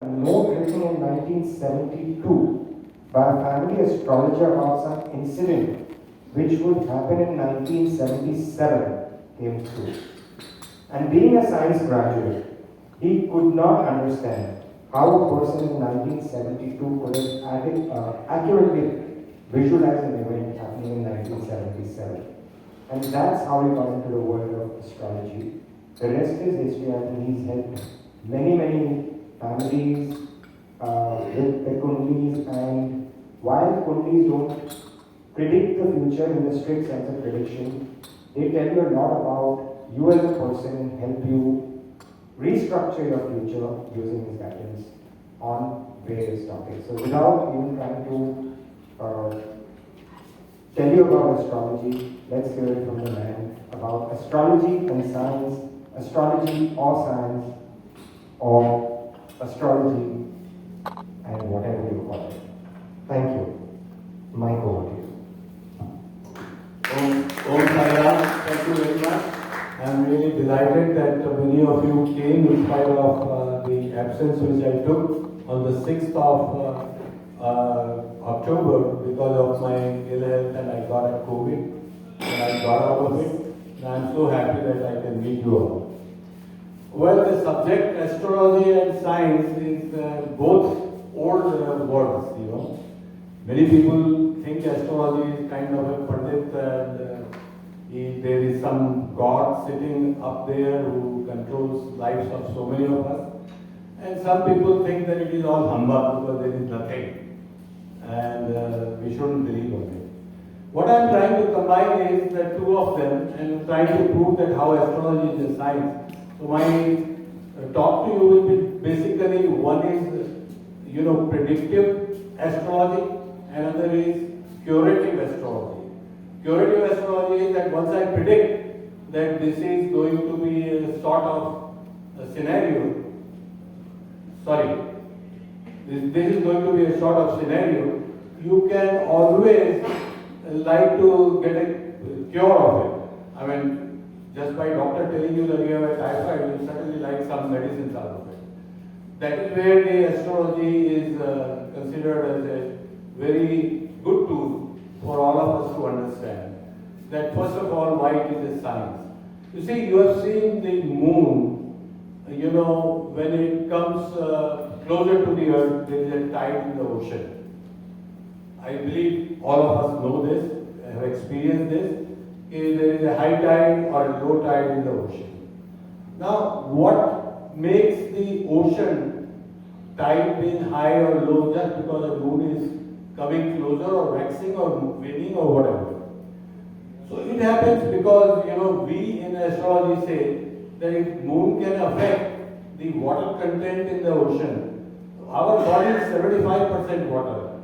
A note written in 1972 by a family astrologer about some incident which would happen in 1977 came through. And being a science graduate, he could not understand how a person in 1972 could have accurately visualized an event happening in 1977. And that's how he got into the world of astrology. The rest is history. I think he's helped many families with the kundlis, and while kundlis don't predict the future in the strict sense of prediction, they tell you a lot about you as a person and help you restructure your future using his guidance on various topics. So without even trying to tell you about astrology, let's hear it from the man about astrology and science, astrology or science, or astrology and whatever you call it. Thank you. Mike, over to you. Om Sai Ram, thank you very much. I am really delighted that many of you came in spite of the absence which I took on the 6th of October because of my ill health, and I got a COVID and I got out of it, and I am so happy that I can meet you all. Well, the subject astrology and science is both old words, you know. Many people think astrology is kind of a pandit and there is some god sitting up there who controls lives of so many of us. And some people think that it is all humbug because there is nothing and we shouldn't believe on it. What I am trying to combine is the two of them and trying to prove that how astrology is a science. So my talk to you will be basically one is predictive astrology, another is curative astrology. Curative astrology is that once I predict that this is going to be a sort of a scenario, this is going to be a sort of scenario, you can always like to get a cure of it. I mean, just by doctor telling you that you have a typhoid, you certainly like some medicines out of it. That is where the astrology is considered as a very good tool for all of us to understand. That first of all, why it is a science. You see, you have seen the moon, when it comes closer to the earth, there is a tide in the ocean. I believe all of us know this, have experienced this. There is a high tide or a low tide in the ocean. Now, what makes the ocean tide being high or low just because the moon is coming closer or waxing or waning or whatever? So it happens because, we in astrology say that if moon can affect the water content in the ocean, our body is 75% water.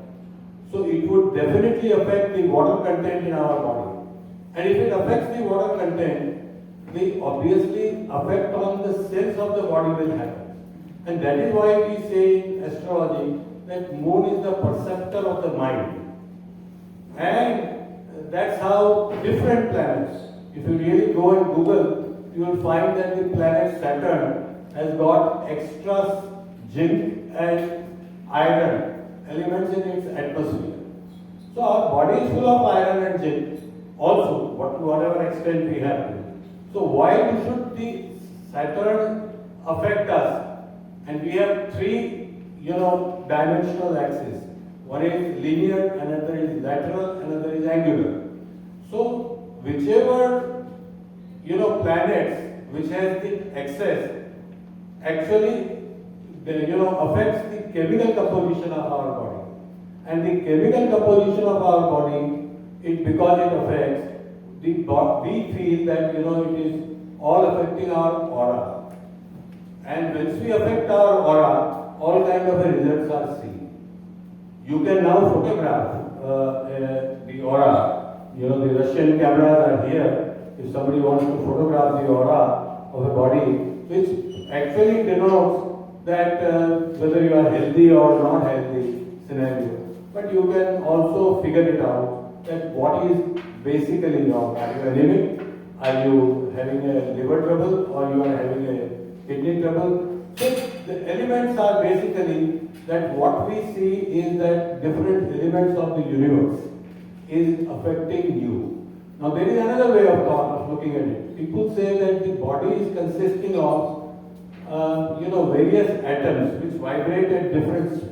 So it would definitely affect the water content in our body. And if it affects the water content, the obviously effect on the cells of the body will happen. And that is why we say in astrology that moon is the perceptor of the mind. And that's how different planets, if you really go and Google, you will find that the planet Saturn has got extra zinc and iron elements in its atmosphere. So our body is full of iron and zinc also, to whatever extent we have. So why should the Saturn affect us? And we have three, dimensional axes. One is linear, another is lateral, another is angular. So whichever, planets which has the axis actually, affects the chemical composition of our body. And the chemical composition of our body, because it affects, we feel that, it is all affecting our aura. And once we affect our aura, all kind of results are seen. You can now photograph the aura. The Russian cameras are here. If somebody wants to photograph the aura of a body, which actually denotes that whether you are healthy or not healthy scenario. But you can also figure it out that what is basically wrong. Are you anemic? Are you having a liver trouble or you are having a kidney trouble? So the elements are basically that what we see is that different elements of the universe is affecting you. Now there is another way of thought of looking at it. People say that the body is consisting of various atoms which vibrate at different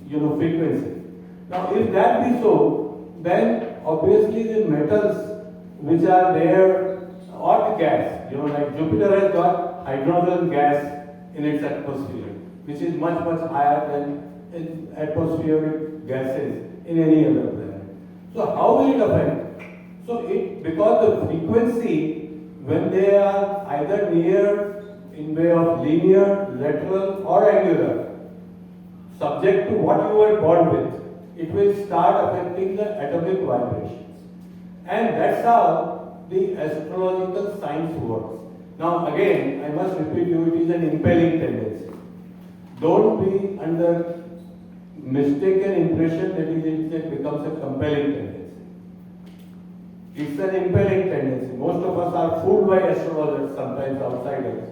frequencies. Now if that be so, then obviously the metals which are there or the gas, like Jupiter has got hydrogen gas in its atmosphere, which is much higher than in atmospheric gases in any other planet. So how will it affect? So because the frequency, when they are either near in way of linear, lateral or angular, subject to what you were born with, it will start affecting the atomic vibrations. And that's how the astrological science works. Now again, I must repeat you, it is an impelling tendency. Don't be under mistaken impression that it becomes a compelling tendency. It's an impelling tendency. Most of us are fooled by astrologers, sometimes outsiders,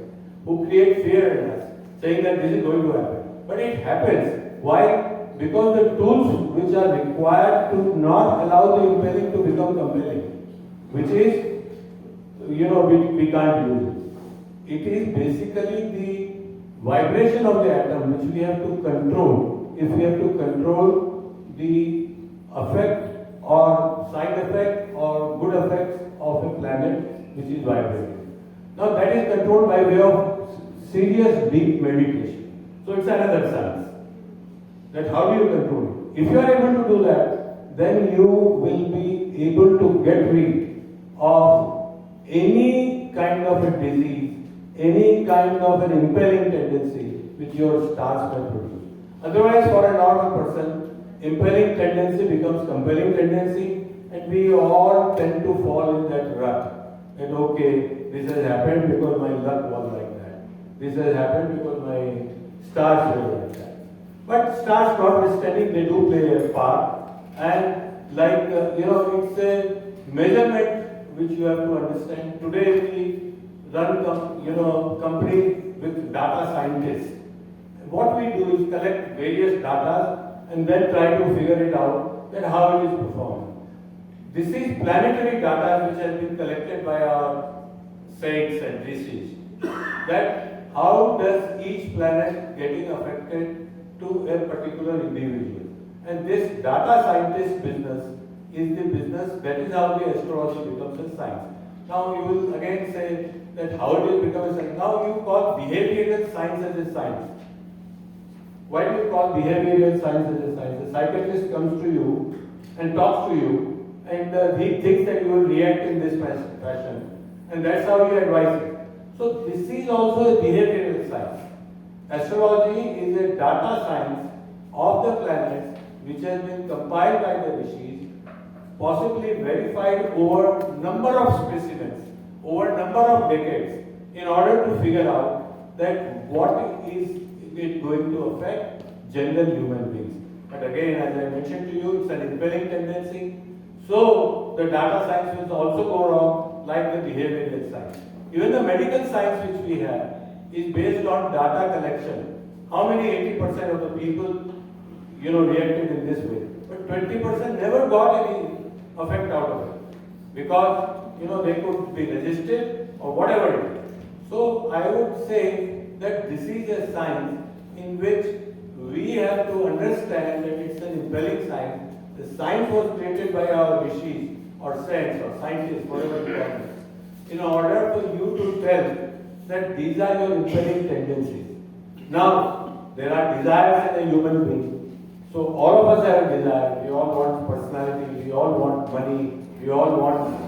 who create fear in us, saying that this is going to happen. But it happens. Why? Because the tools which are required to not allow the impelling to become compelling, which is, we can't use it. It is basically the vibration of the atom which we have to control. If we have to control the effect or side effect or good effects of a planet which is vibrating. Now that is controlled by way of serious deep meditation. So it's another science. That how do you control it? If you are able to do that, then you will be able to get rid of any kind of a disease, any kind of an impelling tendency which your stars can produce. Otherwise, for a normal person, impelling tendency becomes compelling tendency, and we all tend to fall in that rut. That okay, this has happened because my luck was like that. This has happened because my stars were like that. But stars notwithstanding, they do play a part, and it's a measurement which you have to understand. Today we run companies with data scientists. What we do is collect various data and then try to figure it out that how it is performing. This is planetary data which has been collected by our saints and rishis. That how does each planet getting affected to a particular individual. And this data scientist business is the business, that is how the astrology becomes a science. Now you will again say that how it will become a science. Now you call behavioral science as a science. Why do you call behavioral science as a science? The psychiatrist comes to you and talks to you, and he thinks that you will react in this fashion, and that's how you advise it. So this is also a behavioral science. Astrology is a data science of the planets which has been compiled by the rishis, possibly verified over number of specimens, over number of decades, in order to figure out that what is it going to affect general human beings. But again, as I mentioned to you, it's an impelling tendency. So the data science will also go wrong like the behavioral science. Even the medical science which we have is based on data collection. How many 80% of the people reacted in this way? But 20% never got any effect out of it. Because they could be resisted or whatever it is. So I would say that this is a science in which we have to understand that it's an impelling science. The science was created by our rishis or saints or scientists, whatever you call it, in order for you to tell that these are your impelling tendencies. Now, there are desires in a human being. So all of us have a desire. We all want personality, we all want money, we all want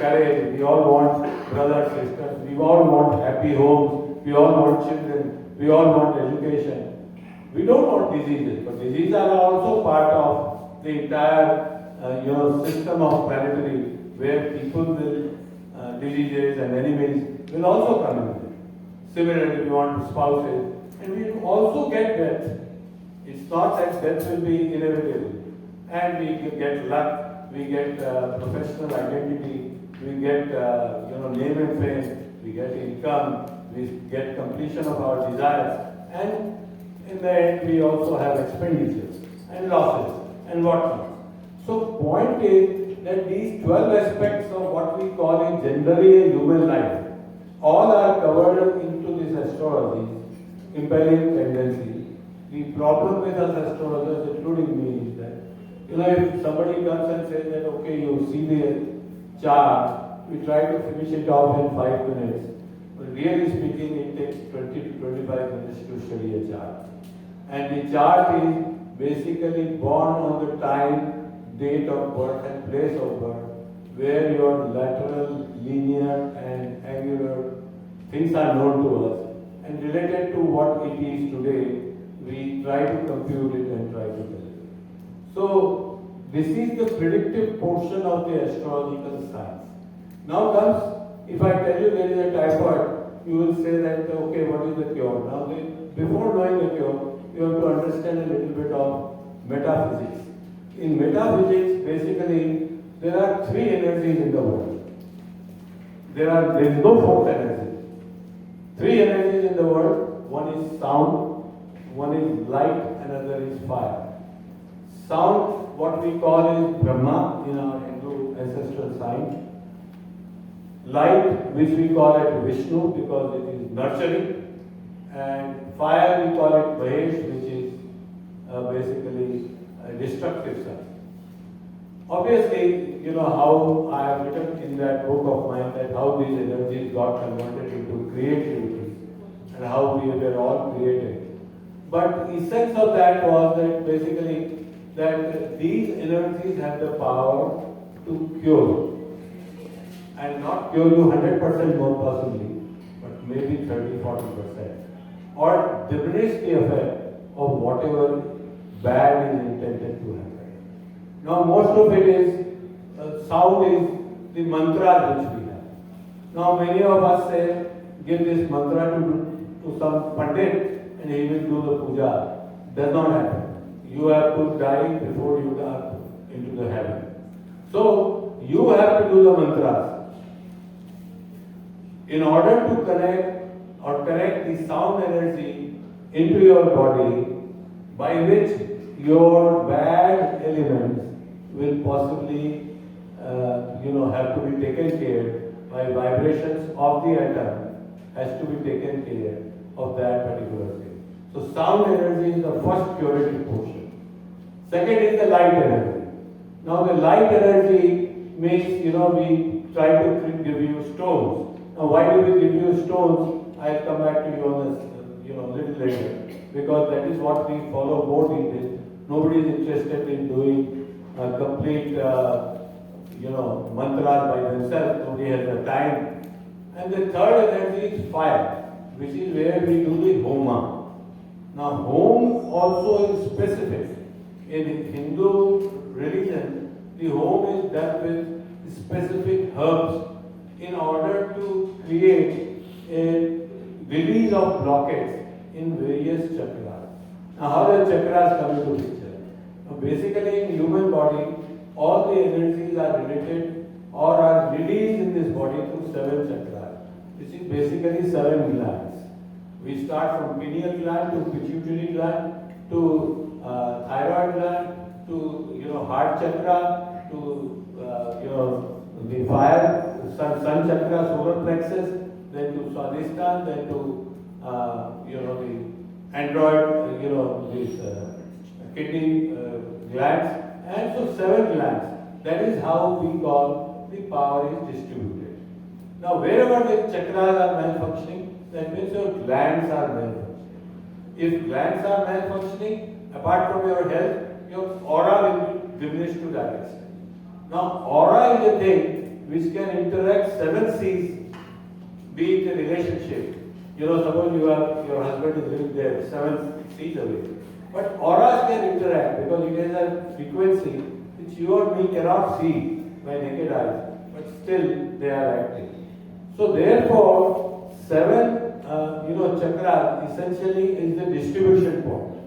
courage, we all want brothers, sisters, we all want happy homes, we all want children, we all want education. We don't want diseases, but diseases are also part of the entire system of planetary, where people will, diseases and enemies will also come in. Similarly, we want spouses, and we also get death. It's not that death will be inevitable. And we get luck, we get professional identity, we get name and fame, we get income, we get completion of our desires, And in the end, we also have expenditures and losses and whatnot. So point is that these 12 aspects of what we call in generally a human life, all are covered into this astrology, impelling tendency. The problem with us astrologers, including me, is that, if somebody comes and says that, okay, you see the chart, we try to finish it off in 5 minutes. But really speaking, it takes 20 to 25 minutes to study a chart. And the chart is basically born on the time, date of birth and place of birth, where your lateral, linear and angular things are known to us. And related to what it is today, we try to compute it and try to tell it. So, this is the predictive portion of the astrological science. Now comes, if I tell you there is a typhoid, you will say that, okay, what is the cure? Now, before knowing the cure, you have to understand a little bit of metaphysics. In metaphysics, basically, there are 3 energies in the world. There is no 4th energy. 3 energies in the world. One is sound, one is light, another is fire. Sound, what we call is Brahma in our Hindu ancestral science. Light, which we call it Vishnu because it is nurturing. And fire, we call it Mahesh, which is basically a destructive side. Obviously, how I have written in that book of mine that how these energies got converted into creativity and how we were all created. But the essence of that was that basically that these energies have the power to cure. And not cure you 100% more possibly, but maybe 30-40%. Or diminish the effect of whatever bad is intended to happen. Now most of it is, sound is the mantra which we have. Now many of us say, give this mantra to some pandit and he will do the puja. Does not happen. You have to die before you go into the heaven. So you have to do the mantras. In order to connect or correct the sound energy into your body, by which your bad elements will possibly, have to be taken care by vibrations of the atom, has to be taken care of that particular thing. So sound energy is the first curative portion. Second is the light energy. Now the light energy means, we try to give you stones. Now, why do we give you stones? I'll come back to you on this, little later, because that is what we follow more in this. Nobody is interested in doing a complete, mantras by themselves. Nobody has the time. And the third energy is fire, which is where we do the homa. Now, home also is specific. In Hindu religion, the home is done with specific herbs in order to create a release of blockades in various chakras. Now, how do chakras come into picture? Now, basically, in human body, all the energies are related or are released in this body through 7 chakras. This is basically 7 glands. We start from pineal gland to pituitary gland to thyroid gland to heart chakra to the fire. Sun chakra, solar plexus, then to Swadhisthana, then to the android, these kidney glands, and so 7 glands. That is how we call the power is distributed. Now, wherever the chakras are malfunctioning, that means your glands are malfunctioning. If glands are malfunctioning, apart from your health, your aura will diminish to that extent. Now, aura is a thing which can interact 7 seas, be it a relationship. Suppose your husband is living there 7 seas away. But auras can interact because it has a frequency which you or me cannot see by naked eyes, but still they are active. So therefore, 7 chakras essentially is the distribution point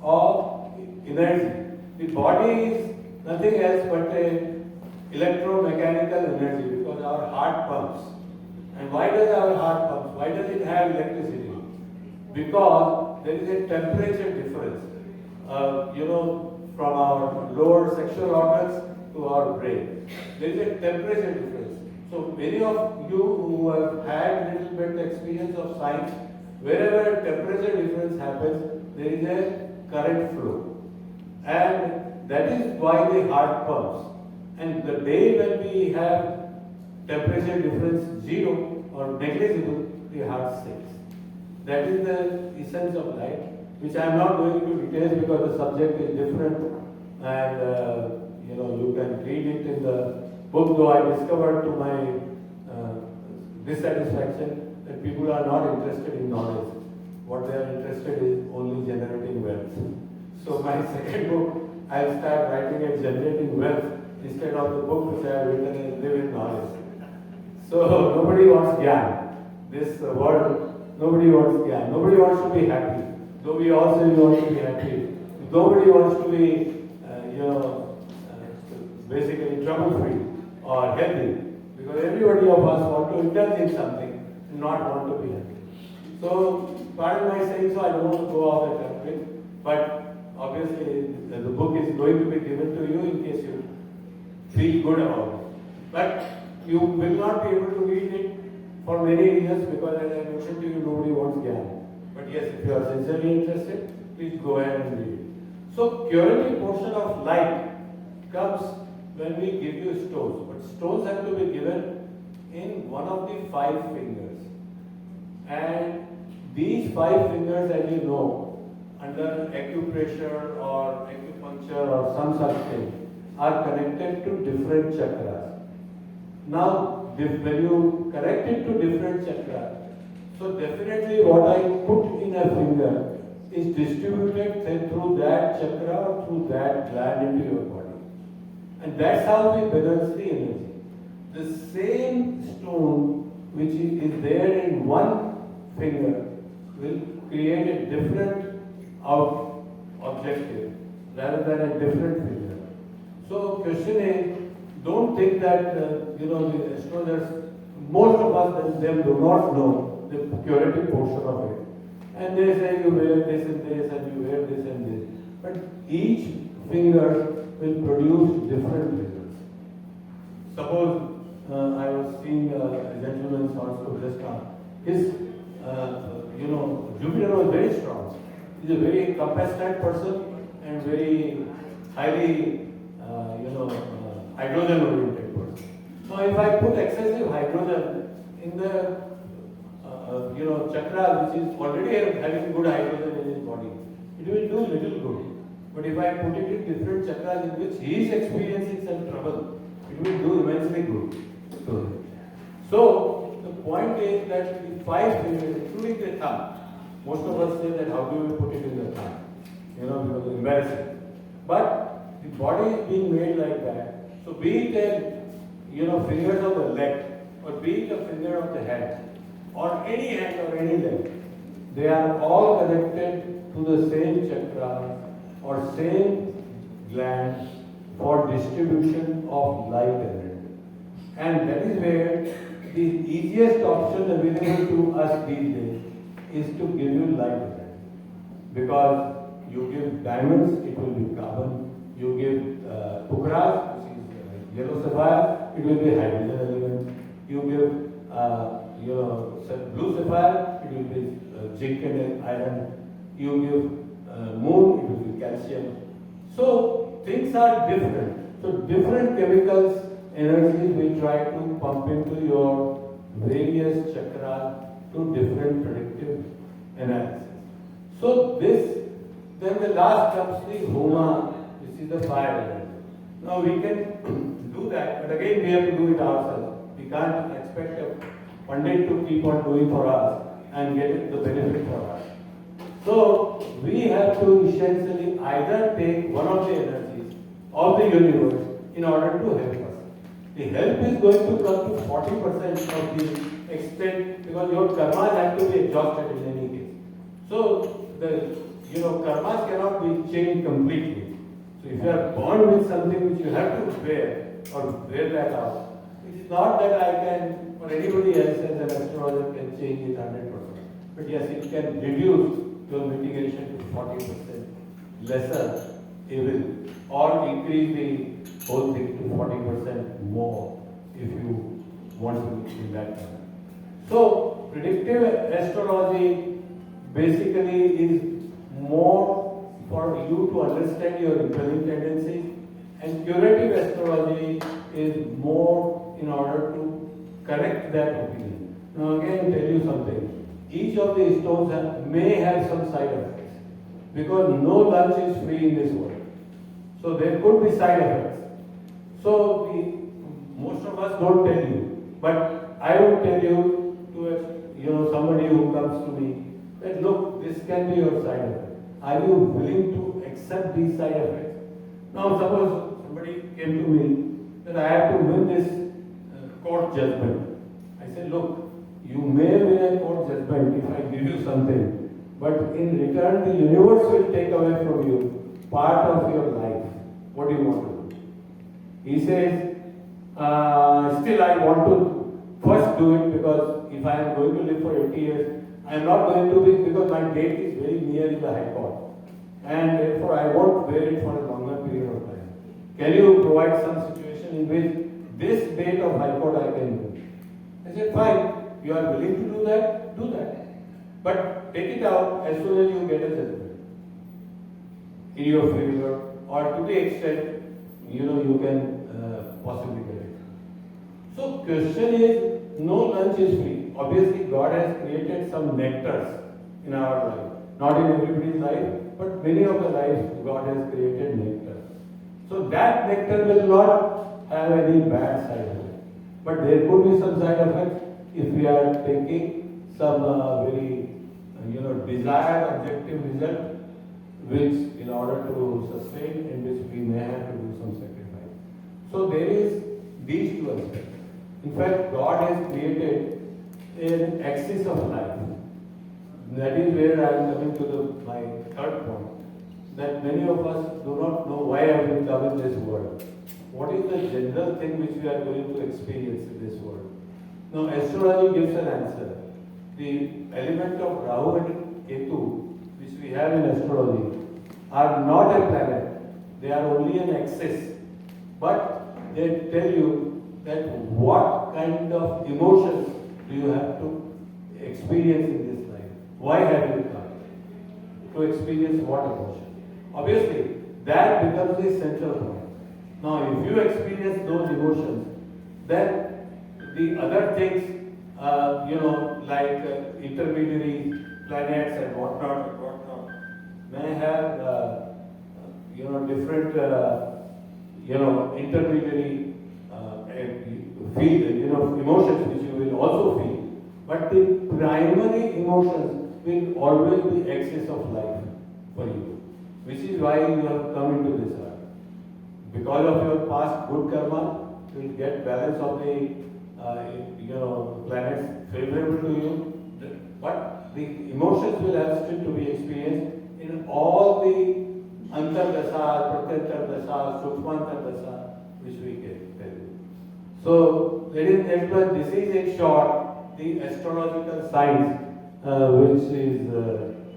of energy. The body is nothing else but a electromechanical energy because our heart pumps. And why does our heart pump? Why does it have electricity? Because there is a temperature difference, from our lower sexual organs to our brain. There is a temperature difference. So many of you who have had little bit experience of science, wherever temperature difference happens, there is a current flow. And that is why the heart pumps. And the day when we have temperature difference 0 or negligible, the heart sinks. That is the essence of light, which I am not going into details because the subject is different, and you can read it in the book. Though I discovered to my dissatisfaction that people are not interested in knowledge. What they are interested in is only generating wealth. So my second book, I'll start writing at generating wealth instead of the book which I have written is live in knowledge. So nobody wants gyan. This world. Nobody wants gyan. Nobody wants to be happy. Though we all say we want to be happy. Nobody wants to be, basically trouble-free or healthy. Because everybody of us want to indulge in something and not want to be happy. So, pardon my saying so, I don't want to go off the topic. But obviously, the book is going to be given to you in case you feel good about it. But you will not be able to read it for many reasons because, as I mentioned to you, nobody wants gyan. But yes, if you are sincerely interested, please go ahead and read it. So, curative portion of light comes when we give you stones. But stones have to be given in one of the 5 fingers. And these 5 fingers, as you know, under acupressure or acupuncture or some such thing, are connected to different chakras. Now, when you connect it to different chakras, so definitely what I put in a finger is distributed through that chakra or through that gland into your body. And that's how we balance the energy. The same stone which is there in one finger will create a different objective rather than a different finger. So question is, don't think that the astrologers, most of us them do not know the curative portion of it. And they say you wear this and this and you wear this and this. But each finger will produce different results. Suppose I was seeing a gentleman's horoscope just now. His, Jupiter was very strong. He's a very compassionate person and very highly, hydrogen oriented person. Now, if I put excessive hydrogen in the, chakra which is already having good hydrogen in his body, it will do little good. But if I put it in different chakras in which he is experiencing some trouble, it will do immensely good to him. So, the point is that the 5 fingers, including the thumb, most of us say that how do we put it in the thumb? Because it's embarrassing. But the body is being made like that. So be it a, fingers of the leg, or be it a finger of the hand, or any hand or any leg, they are all connected to the same chakra or same gland for distribution of light energy. And that is where the easiest option available to us these days is to give you light energy. Because you give diamonds, it will be carbon. You give pukras, which is yellow sapphire, it will be hydrogen element. You give blue sapphire, it will be zinc and iron. You give moon, it will be calcium. So things are different. So different chemicals, energies we try to pump into your various chakras to different predictive analysis. So then the last comes the Homa, which is the fire energy. Now we can do that, but again we have to do it ourselves. We can't expect a Pandit to keep on doing for us and get the benefit for us. So we have to essentially either take one of the energies of the universe in order to help us. The help is going to come to 40% of the extent because your karmas have to be exhausted in any case. So the karmas cannot be changed completely. So if you are born with something which you have to wear or wear that out, it is not that I can or anybody else as an astrologer can change it 100%. But yes, it can reduce your mitigation to 40% lesser evil, or increase the whole thing to 40% more if you want to in that manner. So, predictive astrology basically is more for you to understand your impelling tendencies, and curative astrology is more in order to correct that opinion. Now again, tell you something. Each of these stones may have some side effects, because no lunch is free in this world. So there could be side effects. So most of us don't tell you, but I would tell you to somebody who comes to me that look, this can be your side effect. Are you willing to accept these side effects? Now suppose somebody came to me that I have to win this court judgment. I said, look, you may win a court judgment if I give you something, but in return the universe will take away from you part of your life. What do you want to do? He says, still I want to first do it, because if I am going to live for 80 years, I am not going to be, because my date is very near in the High Court, and therefore I won't bear it for a longer period of time. Can you provide some situation in which this date of High Court I can do? I said, fine, you are willing to do that, do that. But take it out as soon as you get a judgment in your favor, or to the extent, you can possibly get it. So question is, no lunch is free. Obviously, God has created some nectars in our life. Not in everybody's life, but many of the lives God has created nectar. So that nectar will not have any bad side effects. But there could be some side effects if we are taking some very desired objective result, which in order to sustain, in which we may have to do some sacrifice. So there is these two aspects. In fact, God has created an axis of life. That is where I am coming to my third point. That many of us do not know why have we come in this world. What is the general thing which we are going to experience in this world? Now, astrology gives an answer. The element of Rahu and Ketu, which we have in astrology, are not a planet. They are only an axis. But they tell you that what kind of emotions do you have to experience in this life? Why have you come? To experience what emotion? Obviously, that becomes the central point. Now, if you experience those emotions, then the other things, like intermediary planets and whatnot, may have, different, intermediary emotions which you will also feel. But the primary emotions will always be axis of life for you, which is why you have come into this earth. Because of your past good karma, you will get balance of the planets favorable to you. But the emotions will have still to be experienced in all the Antardasa, Pratyantar Dasa, Sukmantar Dasa, which we can tell you. So, ladies and gentlemen, this is in short the astrological science which is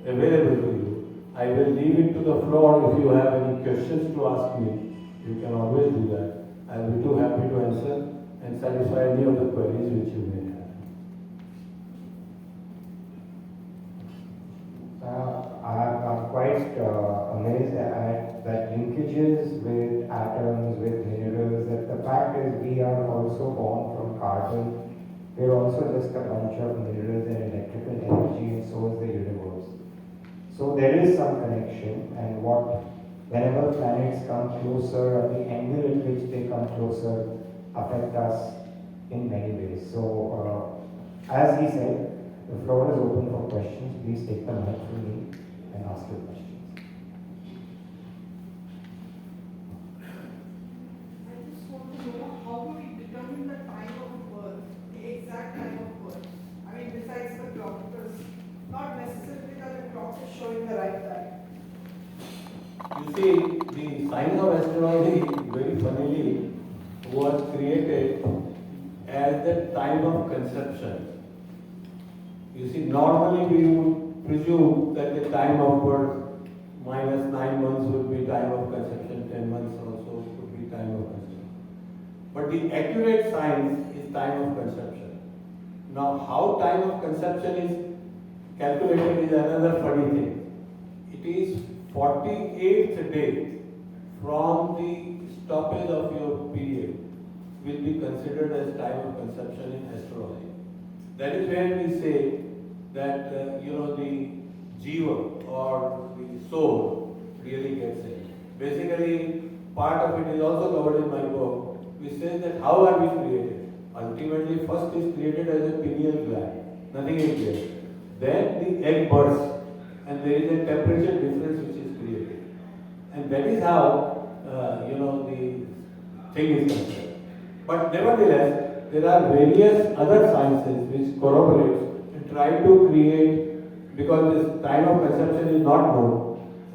available to you. I will leave it to the floor. If you have any questions to ask me, you can always do that. I will be too happy to answer and satisfy any of the queries which you may have. I'm quite amazed at that linkages with atoms, with minerals, that the fact is we are also born from carbon. We're also just a bunch of minerals and electrical energy, and so is the universe. So there is some connection, and whenever planets come closer, and the angle at which they come closer affect us in many ways. So as he said, the floor is open for questions. Please take the mic from me and ask your questions. I just want to know, how do we determine the time of birth, the exact time of birth? I mean, besides the clock, because not necessarily that the clock is showing the right time. You see, the science of astrology, very funnily, was created as the time of conception. You see, normally we would presume that the time of birth minus 9 months would be time of conception, 10 months also would be time of conception. But the accurate science is time of conception. Now, how time of conception is calculated is another funny thing. It is 48th day from the stoppage of your period will be considered as time of conception in astrology. That is where we say that the jiva or the soul really gets it. Basically, part of it is also covered in my book. We say that how are we created? Ultimately, first is created as a pineal gland. Nothing is there. Then the egg bursts, and there is a temperature difference which is created, and that is how the thing is concerned. But nevertheless, there are various other sciences which corroborate and try to create, because this time of conception is not known,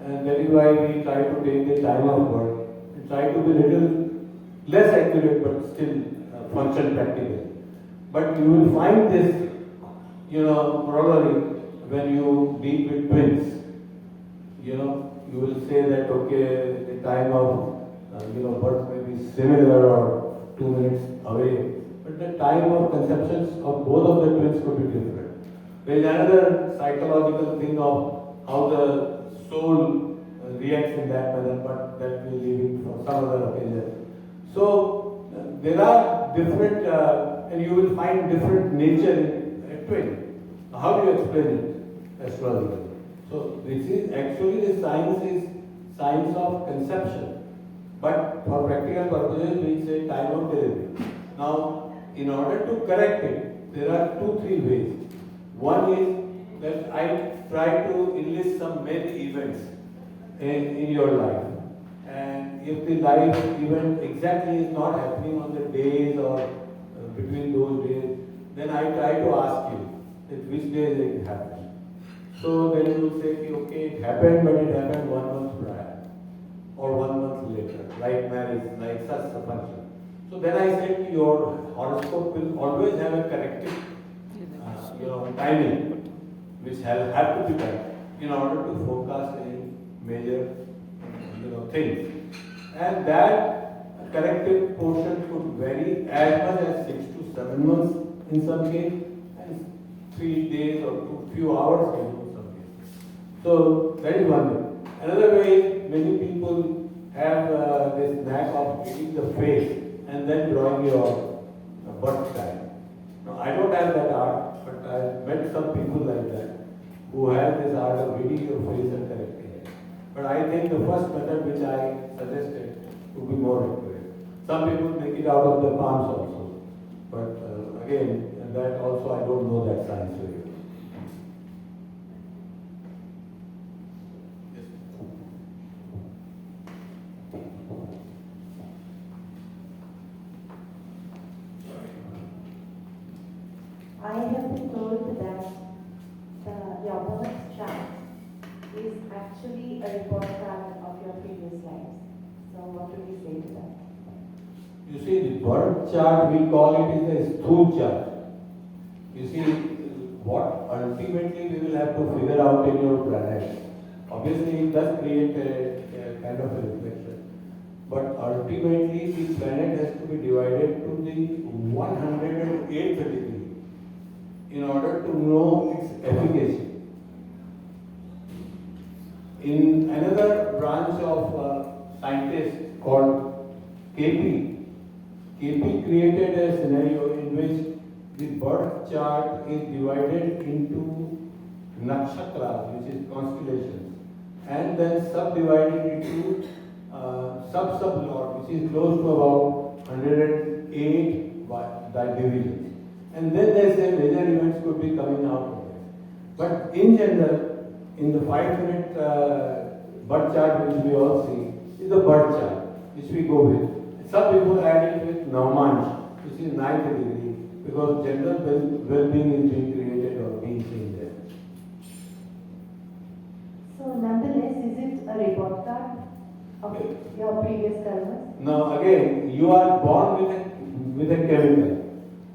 and that is why we try to take the time of birth and try to be little less accurate but still function practically. But you will find this, probably when you deal with twins, you will say that okay, the time of birth may be similar or 2 minutes away, but the time of conceptions of both of the twins could be different. There is another psychological thing of how the soul reacts in that manner, but that we leave it for some other occasion. So there are different, and you will find different nature in a twin. How do you explain it astrologically? So this is actually the science is science of conception. But for practical purposes, we say time of delivery. Now, in order to correct it, there are 2-3 ways. One is that I try to enlist some main events in your life. And if the life event exactly is not happening on the days or between those days, then I try to ask you that which days it happened. So then you will say, okay, it happened, but it happened 1 month prior or 1 month later, like marriage, like such a function. So then I said your horoscope will always have a corrective timing, which have to be done in order to forecast any major things. And that corrective portion could vary as much as 6 to 7 months in some case, and 3 days or few hours in some cases. So that is one way. Another way, many people have this knack of reading the face and then drawing your birth time. Now, I don't have that art, but I've met some people like that who have this art of reading your face and correcting it. But I think the first method which I suggested would be more accurate. Some people make it out of the palms also. But again, that also I don't know that science very well. I have been told that your birth chart is actually a report card of your previous lives. So what do we say to that? You see, the birth chart, we call it is a stool chart. You see, what ultimately we will have to figure out in your planet. Obviously, it does create a kind of a reflection. But ultimately, the planet has to be divided to the 108th degree in order to know its efficacy. In another branch of scientists called KP created a scenario in which the birth chart is divided into nakshatras, which is constellations, and then subdivided into sub-lord, which is close to about 108 divisions. And then they say major events could be coming out of it. But in general, in the 5-minute birth chart which we all see, is the birth chart which we go with. Some people add it with Naumann, which is 9th degree, because general well-being is being created or being seen there. So nonetheless, is it a report card of your previous karmas? Now again, you are born with a chemical.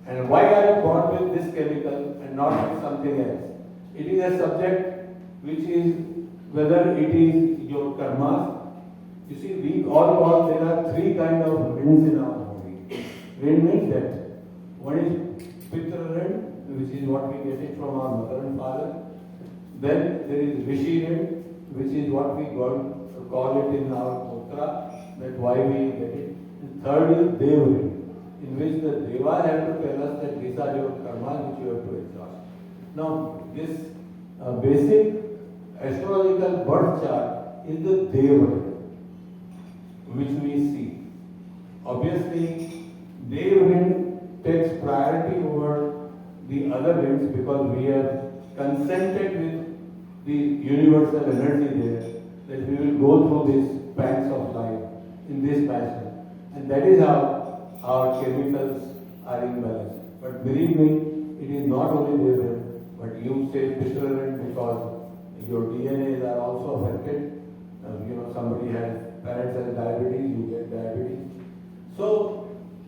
And why are you born with this chemical and not with something else? It is a subject which is whether it is your karmas. You see, we all call there are three kind of winds in our body. Wind means that. One is Pitra wind, which is what we get it from our mother and father. Then there is Rishi wind, which is what we call it in our Putra, that why we get it. And third is Dev wind, in which the Deva have to tell us that these are your karmas which you have to exhaust. Now, this basic astrological birth chart is the Dev wind, which we see. Obviously, Dev wind takes priority over the other winds because we have consented with the universal energy there that we will go through these pangs of life in this fashion. And that is how our chemicals are in balance. But believe me, it is not only there, but you say Pishraran because your DNAs are also affected. Somebody has, parents have diabetes, you get diabetes. So,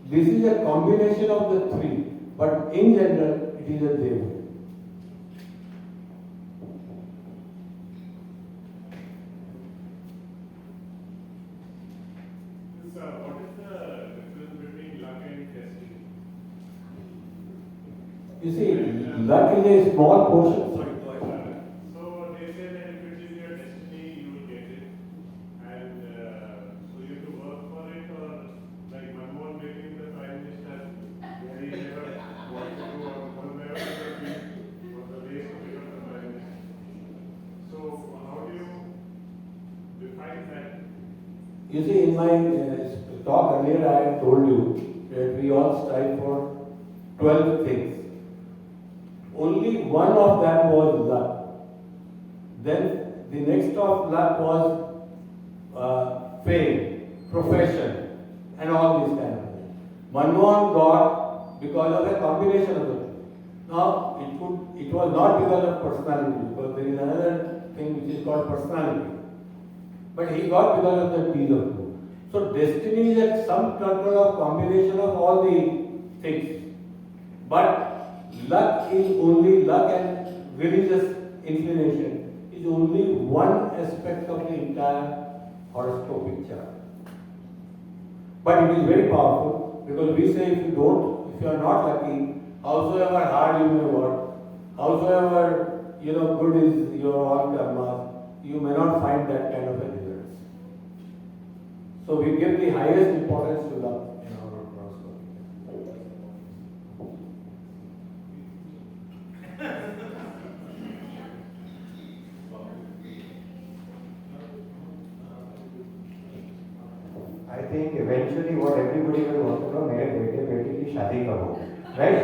this is a combination of the three, but in general, it is a Deva. What is the difference between luck and destiny? You see, luck is a small portion. Sorry, go ahead. So they say that if it is your destiny, you will get it. And so you have to work for it, or like Manmohan making the Prime Minister, where he never wanted to, or never on the way to become the Prime Minister. So how do you define that? You see, in my talk earlier, I had told you that we all strive for 12 things. Only one of them was luck. Then the next of luck was fame, profession, and all these kind of things. Manmohan got because of a combination of the two. Now, it was not because of personality, because there is another thing which is called personality. But he got because of the deed of two. So destiny is at some kind of combination of all the things. But luck is only luck, and religious inclination is only one aspect of the entire horoscopic chart. But it is very powerful because we say if you are not lucky, howsoever hard you may work, howsoever good is your all karma, you may not find that kind of a results. So we give the highest importance to luck in our horoscope. I think eventually what everybody will want to know, मेरे बेटे बेटी की शादी कब हो, right?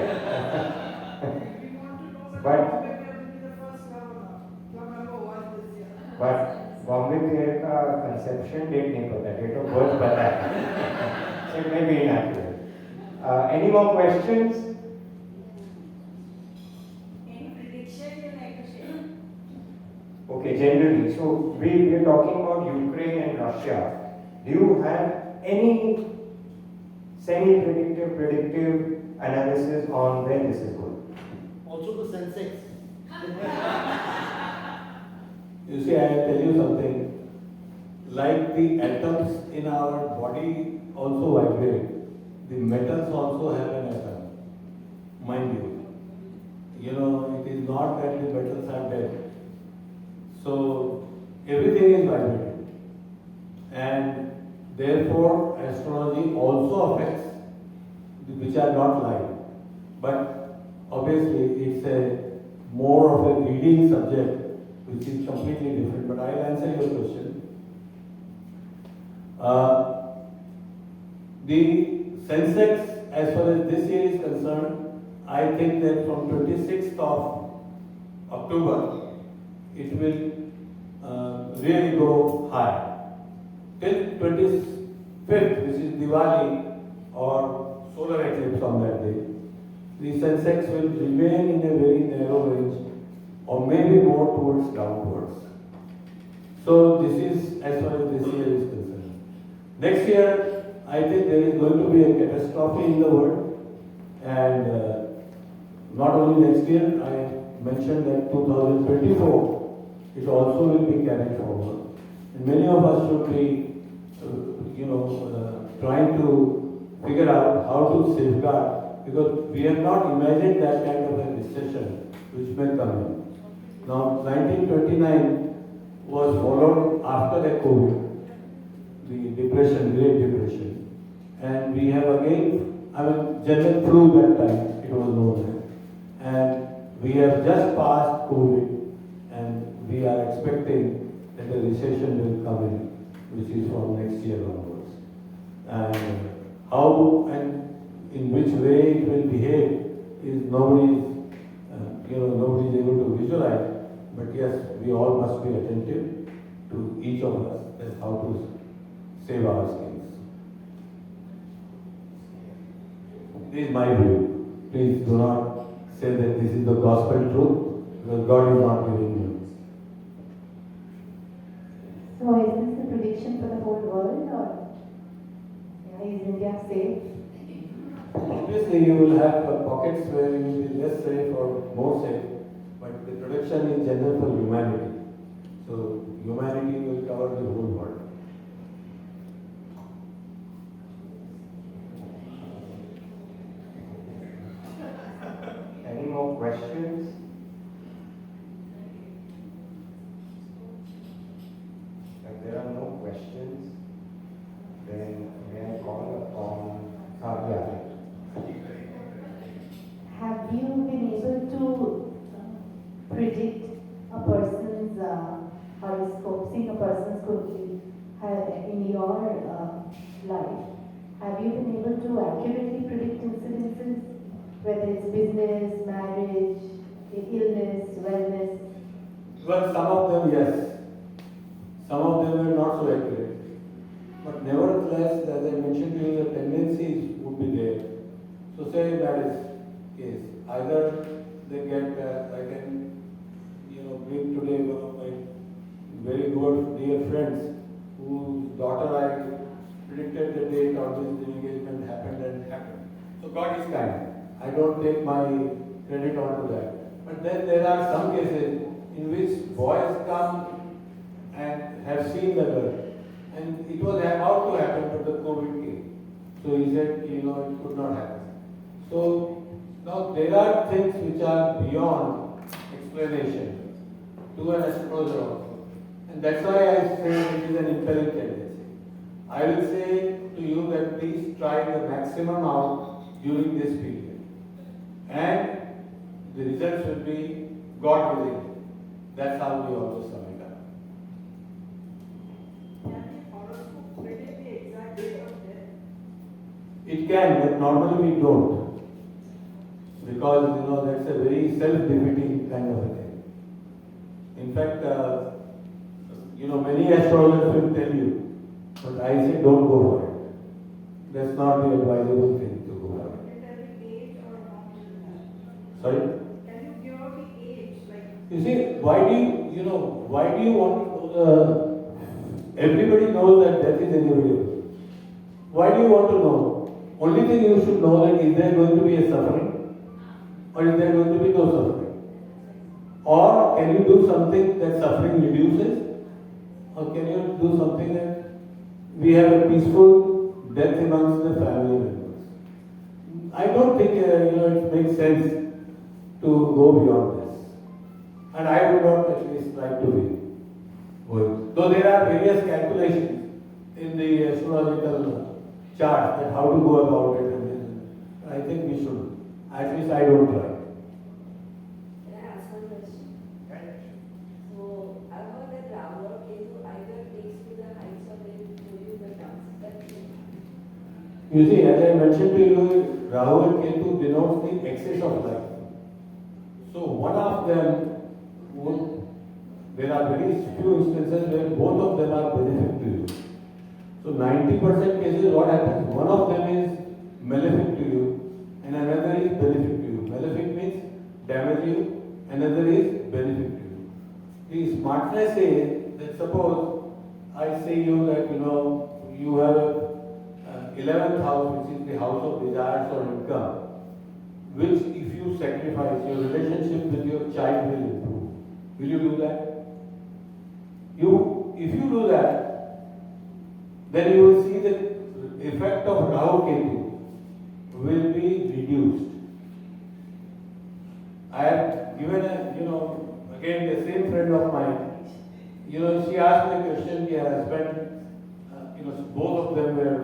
We want to know, But- when will be the first club member was this year. But Bombay fair का conception date नहीं पता, डेट ऑफ बर्थ पता है. So it may be inaccurate. Any more questions? Any prediction you like to share? Okay, generally. So we're talking about Ukraine and Russia. Do you have any semi-predictive, predictive analysis on where this is going? Also the Sensex. You see, I will tell you something. Like the atoms in our body also vibrate, the metals also have an atom. Mind you. It is not that the metals are dead. So, everything is vibrating. And therefore, astrology also affects which are not live. But obviously, it's a more of a reading subject, which is completely different. But I'll answer your question. The Sensex, as far as this year is concerned, I think that from 26th of October, it will really go high. Till 25th, which is Diwali or solar eclipse on that day, the Sensex will remain in a very narrow range or maybe more towards downwards. So this is as far as this year is concerned. Next year, I think there is going to be a catastrophe in the world, and not only next year, I mentioned that 2024 it also will be carried forward. And many of us should be, trying to figure out how to safeguard, because we have not imagined that kind of a recession which may come in. Now, 1929 was followed after the COVID, the depression, Great Depression, and we have again, general flu that time it was known as, and we have just passed COVID, and we are expecting that a recession will come in, which is from next year onwards. And how and in which way it will behave is nobody is able to visualize. But yes, we all must be attentive to each of us as how to save our skins. This is my view. Please do not say that this is the gospel truth, because God is not giving you. So is this the prediction for the whole world, or is India safe? Obviously, you will have pockets where you will be less safe or more safe, but the prediction is general for humanity. So humanity will cover the whole world. Any more questions? If there are no questions, then may I call upon Kavya. Have you been able to predict a person's horoscope, seeing a person's cookie in your life? Have you been able to accurately predict incidences, whether it's business, marriage, illness, wellness? Well, some of them, yes. Some of them were not so accurate. But nevertheless, as I mentioned to you, the tendencies would be there. So say marriage case. Either they get, I can, bring today one of my very good dear friends whose daughter I predicted the date on which the engagement happened and happened. So God is kind. I don't take my credit onto that. But then there are some cases in which boys come and have seen the girl. And it was about to happen, but the COVID came. So he said, it could not happen. So now there are things which are beyond explanation to an astrologer also. And that's why I say it is an impelling tendency. I will say to you that please try the maximum out during this period. And the results will be God willing. That's how we always sum it up. Can the horoscope predict the exact date of death? It can, but normally we don't. Because, that's a very self-defeating kind of a thing. In fact, many astrologers will tell you, but I say don't go for it. That's not the advisable thing to go for it. Can you tell the age or not even that? Sorry? Can you give out the age? You see, why do you want everybody knows that death is inevitable. Why do you want to know? Only thing you should know that is there going to be a suffering or is there going to be no suffering? Or can you do something that suffering reduces? Or can you do something that we have a peaceful death amongst the family members? I don't think it makes sense to go beyond this. And I would not at least like to be going. Though there are various calculations in the astrological chart that how to go about it, and I think we should. At least I don't try. Can I ask one question? So, I've heard that Rahu or Ketu either takes to the heights or they show you the downs. That's it. You see, as I mentioned to you, Rahu and Ketu denotes the excess of life. So one of them there are very few instances where both of them are benefic to you. So 90% cases what happens? One of them is malefic to you and another is benefic to you. Malefic means damage you, another is benefic to you. The smartness is that suppose I say you that you have a 11th house, which is the house of desires or income, which if you sacrifice, your relationship with your child will improve. Will you do that? If you do that, then you will see the effect of Rahu Ketu will be reduced. I have given again the same friend of mine, she asked me a question, her husband, both of them were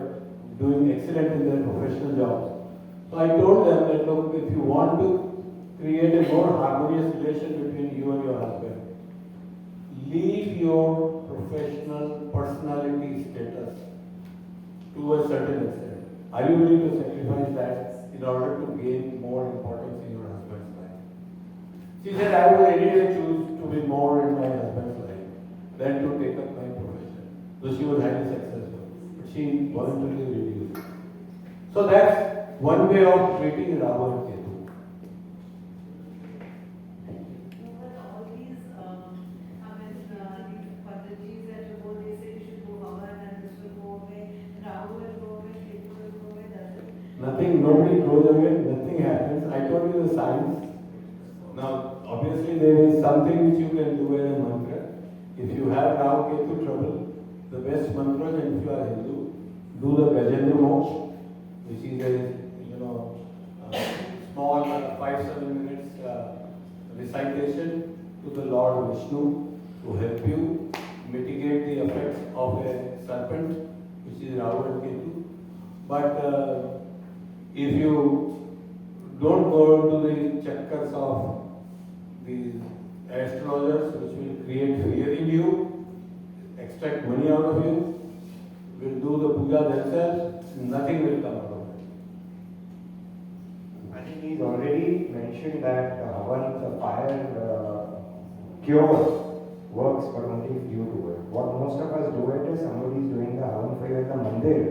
doing excellent in their professional jobs. So I told them that, look, if you want to create a more harmonious relation between you and your husband, leave your professional personality status to a certain extent. Are you willing to sacrifice that in order to gain more importance in your husband's life? She said, I would any day choose to be more in my husband's life than to take up my profession. So she was highly successful, but she voluntarily reduced. So that's one way of treating Rahu and Ketu. But all these, these Patanjis that you go, they say you should go Havan and this will go away, Rahu will go away, Ketu will go away, does it? Nothing, nobody goes away, nothing happens. I told you the science. Now, obviously there is something which you can do as a mantra. If you have Rahu Ketu trouble, the best mantra, and if you are Hindu, do the Gajendra Moksha, which is a small 5-7 minutes recitation to the Lord Vishnu to help you mitigate the effects of a serpent, which is Rahu and Ketu. But if you don't go into the chakkars of these astrologers, which will create fear in you, extract money out of you, will do the puja themselves, nothing will come out of it. I think he's already mentioned that the fire cure works, but only if you do it. What most of us do it is somebody's doing the havan for you at the mandir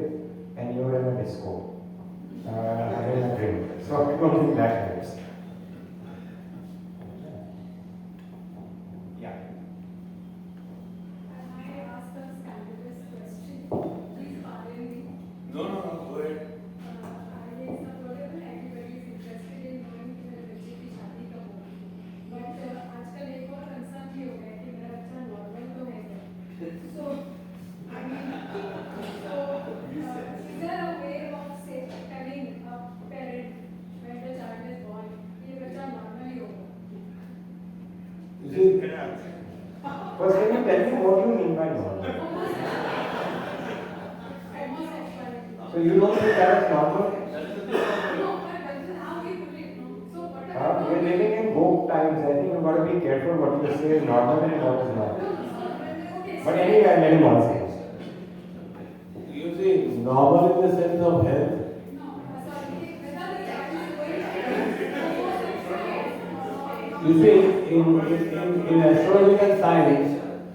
and you're in a disco having a drink. So I don't think that helps. Yeah. I asked a scandalous question. Please pardon me. No, go ahead. I guess everybody is interested in knowing कि मेरे बच्चे की शादी कब होगी. But आजकल एक और कंसर्न भी हो गया कि मेरा बच्चा नॉर्मल तो है क्या? So I mean, is there a way of telling a parent when the child is born, ये बच्चा नॉर्मल ही होगा? First, can you tell me what you mean by normal? So you don't think that is normal? No, but that is how we put it. No. So what We're living in woke times. I think you've got to be careful what you say is normal and what is not. But anyway, I'm very nonsense. You see, normal in the sense of health. You see, in astrological science,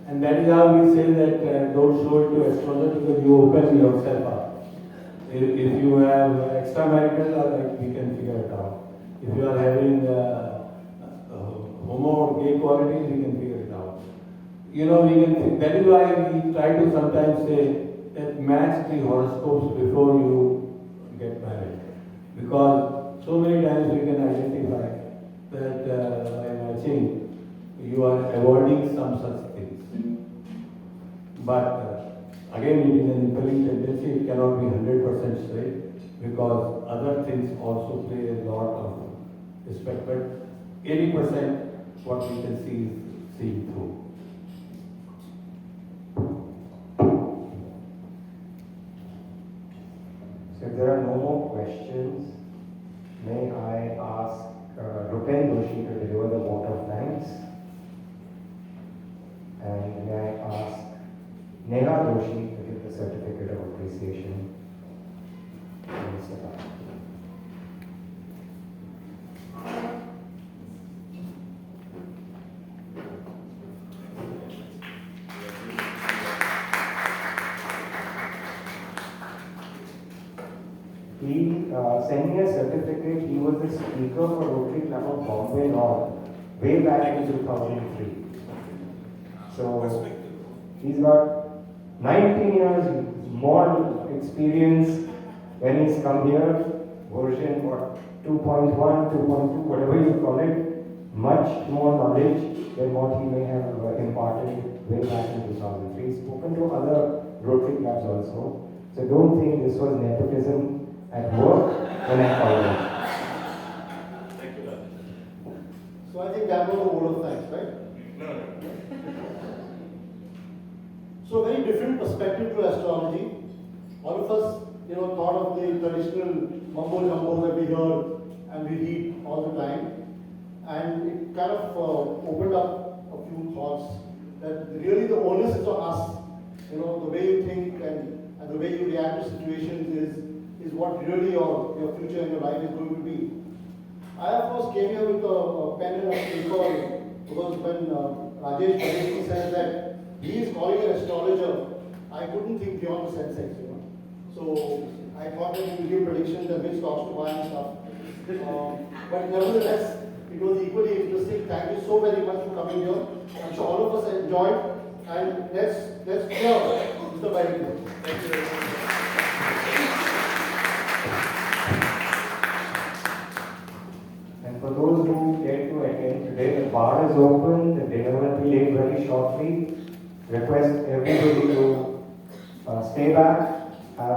and that is how we say that don't show it to astrologer because you open yourself up. If you have extramarital, we can figure it out. If you are having homo or gay qualities, we can figure it out. That is why we try to sometimes say that match the horoscopes before you get married. Because so many times we can identify that by matching, you are avoiding some such things. But again, it is an impelling tendency, it cannot be 100% straight because other things also play a lot of respect. But 80% what we can see is seeing through. So if there are no more questions, may I ask Rupen Doshi to deliver the vote of thanks? And may I ask Neha Doshi to give the certificate of appreciation to Mr. Bhatt. He sent me a certificate. He was the speaker for Rotary Club of Bombay North way back in 2003. So he's got 19 years more experience when he's come here, version 2.1, 2.2, whatever you call it, much more knowledge than what he may have imparted way back in 2003, spoken to other Rotary clubs also. So don't think this was nepotism at work when I called them. Thank you, Rajesh. So I think that was a vote of thanks, right? No, no. So very different perspective to astrology. All of us, thought of the traditional mumbo jumbo that we hear and we read all the time. And it kind of opened up a few thoughts that really the onus is on us. The way you think and the way you react to situations is what really your future and your life is going to be. I of course came here with a pen and a paper because when Rajesh Paresh said that he is calling an astrologer, I couldn't think beyond the sensex, So I thought that he would give predictions and which stocks to buy and stuff. But nevertheless, it was equally interesting. Thank you so very much for coming here. I'm sure all of us enjoyed. And let's hear Mr. Paresh. Thank you very much. And for those who get to attend today, the bar is open, the dinner will be late very shortly. Request everybody to stay back, have a